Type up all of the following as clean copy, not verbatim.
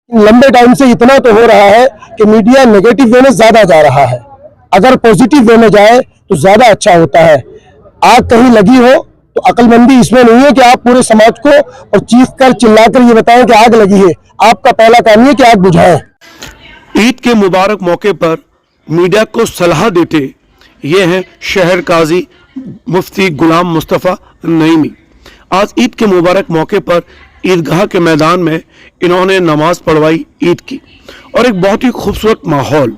लंबे टाइम से इतना तो हो रहा है कि मीडिया नेगेटिव वे में ज्यादा जा रहा है। अगर पॉजिटिव वे में जाए तो ज्यादा अच्छा होता है। आग कहीं लगी हो तो अक्लमंदी इसमें नहीं है कि आप पूरे समाज को और चीख कर चिल्लाकर ये बताएं कि आग लगी है। आपका पहला काम ये कि आग बुझाएं। ईद के मुबारक मौके पर मीडिया को सलाह देते ये हैं शहर काजी मुफ्ती गुलाम मुस्तफ़ा नईमी। आज ईद के मुबारक मौके पर ईदगाह के मैदान में इन्होंने नमाज पढ़वाई ईद की, और एक बहुत ही खूबसूरत माहौल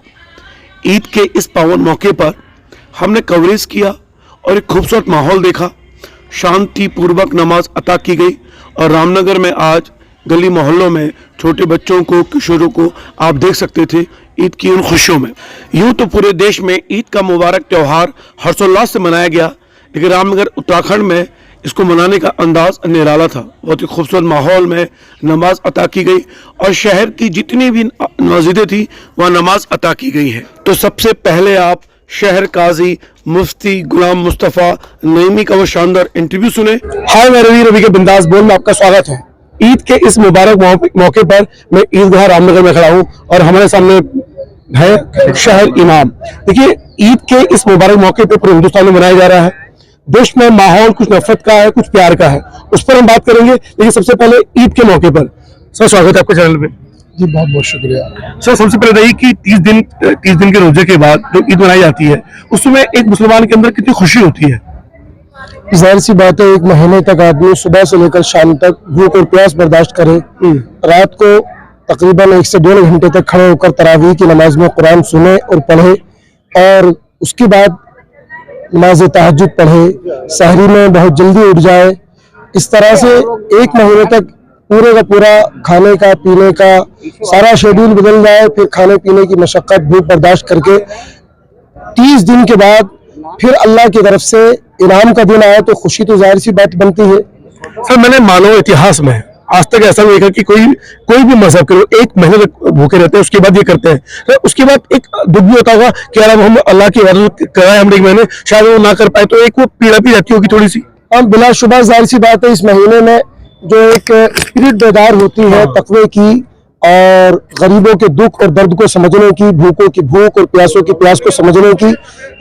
ईद के इस पावन मौके पर हमने कवरेज किया और एक खूबसूरत माहौल देखा। शांति पूर्वक नमाज अता की गई और रामनगर में आज गली मोहल्लों में छोटे बच्चों को, किशोरों को आप देख सकते थे ईद की उन खुशियों में। यूं तो पूरे देश में ईद का मुबारक त्यौहार हर्षोल्लास से मनाया गया, लेकिन रामनगर उत्तराखंड में इसको मनाने का अंदाज निराला था। बहुत ही खूबसूरत माहौल में नमाज अता की गई और शहर की जितनी भी मस्जिदें थी वहाँ नमाज अता की गई है। तो सबसे पहले आप शहर काजी मुफ्ती गुलाम मुस्तफ़ा नईमी का वो शानदार इंटरव्यू सुने। हाय, मैं रवि के बिंदास बोल में आपका स्वागत है। ईद के इस मुबारक मौके पर मैं ईदगाह रामनगर में खड़ा हूँ और हमारे सामने है शहर इमाम। देखिए, ईद के इस मुबारक मौके पर पूरे हिंदुस्तान में मनाया जा रहा है। देश में माहौल कुछ नफरत का है, कुछ प्यार का है, उस पर हम बात करेंगे। लेकिन सबसे पहले ईद के मौके पर सर स्वागत है आपके चैनल पे। जी बहुत बहुत शुक्रिया सर, सबसे पहले बताइए कि 30 दिन के रोजे के बाद जो ईद मनाई जाती है उसमें एक मुसलमान के अंदर कितनी खुशी होती है। जाहिर सी बात है, एक महीने तक आदमी सुबह से लेकर शाम तक भूख और प्यास बर्दाश्त करे, रात को तकरीबन 1 से 1.5 घंटे तक खड़े होकर तरावीह की नमाज में कुरान सुने और पढ़े, और उसके बाद नमाज तहज्जुद पढ़े, सहरी में बहुत जल्दी उठ जाए। इस तरह से एक महीने तक पूरे का पूरा खाने का पीने का सारा शेड्यूल बदल जाए। फिर खाने पीने की मशक्कत भूख बर्दाश्त करके 30 दिन के बाद फिर अल्लाह की तरफ से इनाम का दिन आया तो खुशी तो जाहिर सी बात बनती है। सर, मैंने मानव इतिहास में आज तक ऐसा नहीं देखा कि कोई भी मजहब के लोग 1 महीने तक भूखे रहते हैं, उसके बाद ये करते हैं। तो उसके बाद एक दुख भी होता होगा कि यार अब हम अल्लाह की इबादत कराए हमने 1 महीने, शायद वो ना कर पाए, तो एक वो पीड़ा भी रहती होगी थोड़ी सी। अब बिलाशुबा जाहिर सी बात है, इस महीने में जो एक स्पिरिट बेदार होती है तकवे की और गरीबों के दुख और दर्द को समझने की, भूखों की भूख और प्यासों की प्यास को समझने की,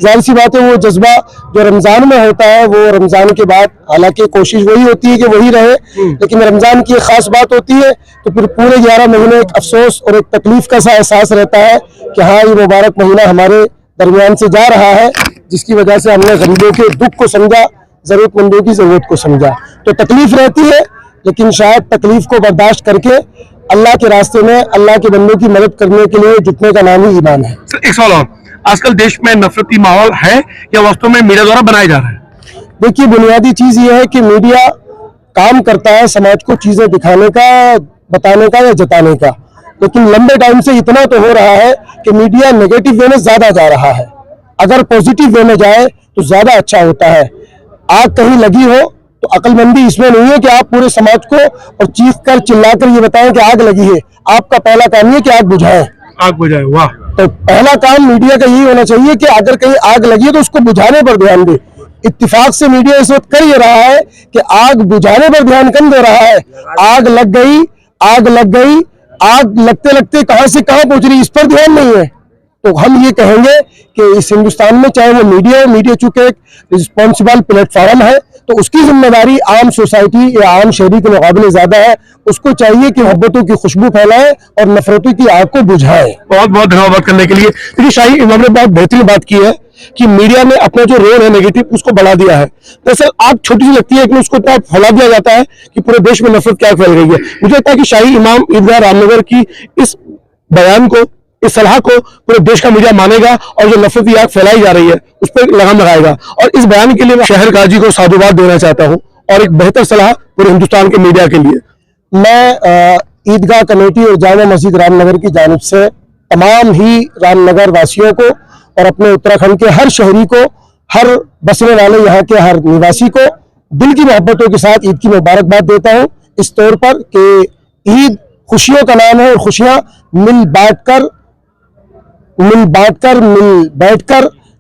जाहिर सी बात है वो जज्बा जो रमजान में होता है वो रमजान के बाद, हालांकि कोशिश वही होती है कि वही रहे, लेकिन रमजान की एक खास बात होती है तो फिर पूरे 11 महीने एक अफसोस और एक तकलीफ का सा एहसास रहता है कि हाँ, ये मुबारक महीना हमारे दरमियान से जा रहा है, जिसकी वजह से हमने गरीबों के दुख को समझा, जरूरतमंदों की जरूरत को समझा। तो तकलीफ रहती है, लेकिन शायद तकलीफ को बर्दाश्त करके अल्लाह के रास्ते में अल्लाह के बंदों की मदद करने के लिए जुटने का नाम ही ईमान है। सर, एक सवाल और, आजकल देश में नफरती माहौल है या वास्तव में मीडिया द्वारा बनाया जा रहा है? देखिए, बुनियादी चीज ये है कि मीडिया काम करता है समाज को चीजें दिखाने का, बताने का या जताने का, लेकिन लंबे टाइम से इतना तो हो रहा है कि मीडिया नेगेटिव वे में ज्यादा जा रहा है। अगर पॉजिटिव वे में जाए तो ज्यादा अच्छा होता है। आग कहीं लगी हो तो अक्लमंदी इसमें नहीं है कि आप पूरे समाज को और चीख कर चिल्लाकर ये बताएं कि आग लगी है। आपका पहला काम ये कि आग बुझाएं। आग बुझाए, वाह। तो पहला काम मीडिया का यही होना चाहिए कि अगर कहीं आग लगी है तो उसको बुझाने पर ध्यान दे। इत्तेफाक से मीडिया इस वक्त कर ये रहा है कि आग बुझाने पर ध्यान कम दे रहा है। आग लग गई, आग लग गई, आग लगते लगते कहां से कहां पहुंच रही, इस पर ध्यान नहीं है। तो हम ये कहेंगे कि इस हिंदुस्तान में चाहे वो मीडिया चूंकि एक रिस्पॉन्सिबल प्लेटफॉर्म है तो उसकी जिम्मेदारी आम सोसाइटी या आम शहरी के मुकाबले ज्यादा है। उसको चाहिए कि मोहब्बतों की खुशबू फैलाए और नफरतों की आग को बुझाए। बहुत बहुत धन्यवाद करने के लिए। देखिए, शाही इमाम ने बहुत बेहतरीन बात की है कि मीडिया ने अपना जो रोल है नेगेटिव उसको बढ़ा दिया है। दरअसल आग छोटी सी लगती है लेकिन उसको इतना फैला दिया जाता है कि पूरे देश में नफरत क्या फैल गई है। मुझे लगता है कि शाही इमाम ईदगाह रामनगर की इस बयान को, इस सलाह को पूरे देश का मीडिया मानेगा और जो नफरत की आग फैलाई जा रही है उस पर लगाम लगाएगा। और इस बयान के लिए मैं शहर काजी को साधुवाद देना चाहता हूँ और एक बेहतर सलाह पूरे हिंदुस्तान के मीडिया के लिए। मैं ईदगाह कमेटी और जामा मस्जिद रामनगर की जानिब से तमाम ही रामनगर वासियों को और अपने उत्तराखंड के हर शहरी को, हर बसने वाले यहाँ के हर निवासी को दिल की मोहब्बतों के साथ ईद की मुबारकबाद देता हूँ, इस तौर पर कि ईद खुशियों का नाम है और खुशियाँ मिल बैठकर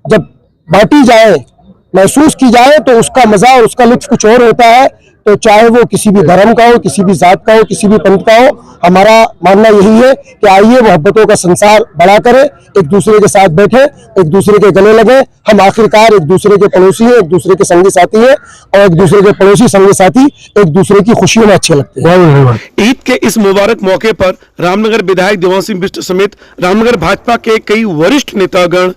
जब बांटी जाए, महसूस की जाए तो उसका मजा और उसका लुत्फ कुछ और होता है। तो चाहे वो किसी भी धर्म का हो, किसी भी जात का हो, किसी भी पंथ का हो, हमारा मानना यही है कि आइए मोहब्बतों का संसार बड़ा करें, एक दूसरे के साथ बैठे, एक दूसरे के गले लगे। हम आखिरकार एक दूसरे के पड़ोसी हैं, एक दूसरे के संगी साथी हैं, और एक दूसरे के पड़ोसी संगी साथी एक दूसरे की खुशियों में अच्छे लगते हैं। ईद के इस मुबारक मौके पर रामनगर विधायक देवांश सिंह बिष्ट समेत रामनगर भाजपा के कई वरिष्ठ नेतागण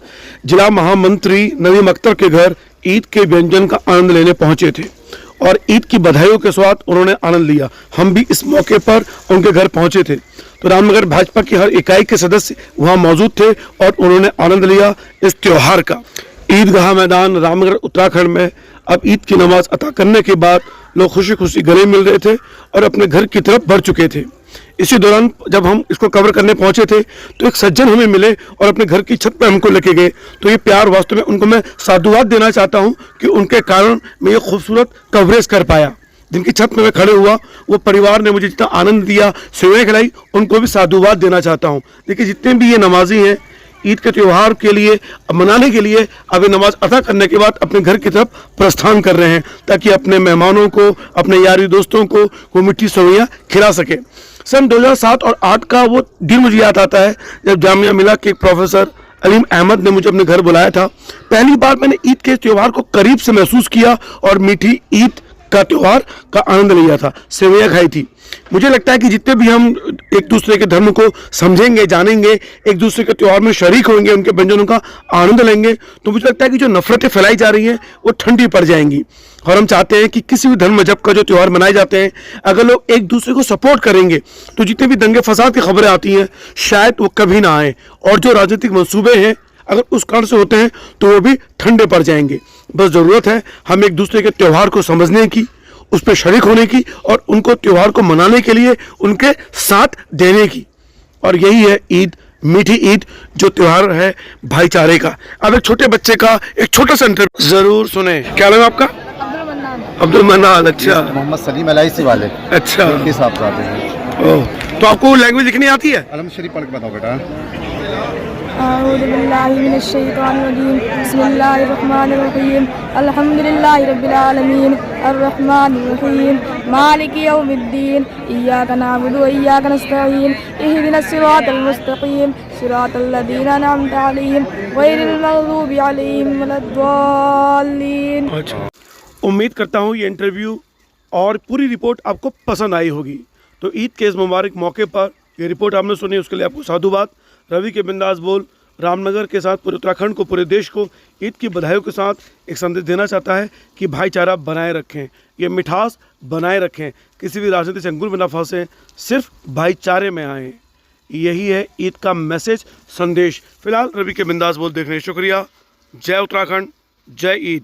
जिला महामंत्री नदीम अख्तर के घर ईद के व्यंजन का आनंद लेने पहुंचे थे और ईद की बधाइयों के साथ उन्होंने आनंद लिया। हम भी इस मौके पर उनके घर पहुंचे थे तो रामनगर भाजपा की हर इकाई के सदस्य वहां मौजूद थे और उन्होंने आनंद लिया इस त्योहार का। ईदगाह मैदान रामनगर उत्तराखंड में अब ईद की नमाज अता करने के बाद लोग खुशी खुशी गले मिल रहे थे और अपने घर की तरफ बढ़ चुके थे। इसी दौरान जब हम इसको कवर करने पहुंचे थे तो एक सज्जन हमें मिले और अपने घर की छत पर हमको लेके गए। तो ये प्यार वास्तव में उनको मैं साधुवाद देना चाहता हूं कि उनके कारण मैं ये खूबसूरत कवरेज कर पाया। जिनकी छत में मैं खड़े हुआ, वो परिवार ने मुझे जितना आनंद दिया, सेवाएं खिलाई, उनको भी साधुवाद देना चाहता हूँ। देखिए जितने भी ये नमाजी हैं ईद के त्यौहार के लिए मनाने के लिए अब ये नमाज अदा करने के बाद अपने घर की तरफ प्रस्थान कर रहे हैं ताकि अपने मेहमानों को, अपने यारी दोस्तों को वो मीठी सेवइयां खिला सके। सन 2007 और 8 का वो दिन मुझे याद आता है जब जामिया मिला के एक प्रोफेसर अलीम अहमद ने मुझे अपने घर बुलाया था। पहली बार मैंने ईद के त्यौहार को करीब से महसूस किया और मीठी ईद का त्यौहार का आनंद लिया था, सेवइयां खाई थी। मुझे लगता है कि जितने भी हम एक दूसरे के धर्म को समझेंगे, जानेंगे, एक दूसरे के त्यौहार में शरीक होंगे, उनके व्यंजनों का आनंद लेंगे, तो मुझे लगता है कि जो नफरतें फैलाई जा रही हैं वो ठंडी पड़ जाएंगी। और हम चाहते हैं कि किसी भी धर्म मजहब का जो त्यौहार मनाए जाते हैं, अगर लोग एक दूसरे को सपोर्ट करेंगे तो जितने भी दंगे फसाद की खबरें आती हैं शायद वो कभी ना आए, और जो राजनीतिक मंसूबे हैं अगर उस कारण से होते हैं तो वो भी ठंडे पड़ जाएंगे। बस ज़रूरत है हम एक दूसरे के त्यौहार को समझने की, उस पर शरीक होने की और उनको त्यौहार को मनाने के लिए उनके साथ देने की। और यही है ईद, मीठी ईद, जो त्यौहार है भाईचारे का। अब एक छोटे बच्चे का एक छोटा सा इंटरव्यू जरूर सुने। क्या नाम है आपका? अब्दुल मन्नान। अच्छा, मोहम्मद सलीम एलआईसी वाले। अच्छा, के साथ आते हैं। ओह, तो आपको लैंग्वेज लिखनी आती है? अलम शरीफ पढ़ के बताओ बेटा। अऊज़ु बिल्लाहि मिनश शैतानिर रजीम, बिस्मिल्लाहिर रहमानिर रहीम, अल्हम्दुलिल्लाहि रब्बिल आलमीन, अर्रहमानिर रहीम, मालिकि यौमिद्दीन, इय्याका नअबुदु व इय्याका नस्तईन, इहदिनस सिरातल मुस्तकीम, सिरातल लज़ीना अनअमता अलैहिम, गैरिल मग़दूबि अलैहिम वलद्दाल्लीन। उम्मीद करता हूँ ये इंटरव्यू और पूरी रिपोर्ट आपको पसंद आई होगी। तो ईद के इस मुबारक मौके पर ये रिपोर्ट आपने सुनी, उसके लिए आपको साधुवाद। रवि के बिंदास बोल रामनगर के साथ पूरे उत्तराखंड को, पूरे देश को ईद की बधाइयों के साथ एक संदेश देना चाहता है कि भाईचारा बनाए रखें, ये मिठास बनाए रखें, किसी भी राजनीतिक चंगुल में ना फंसें, सिर्फ भाईचारे में आएँ। यही है ईद का मैसेज, संदेश। फिलहाल रवि के बिंदास बोल देखने शुक्रिया। जय उत्तराखंड, जय ईद।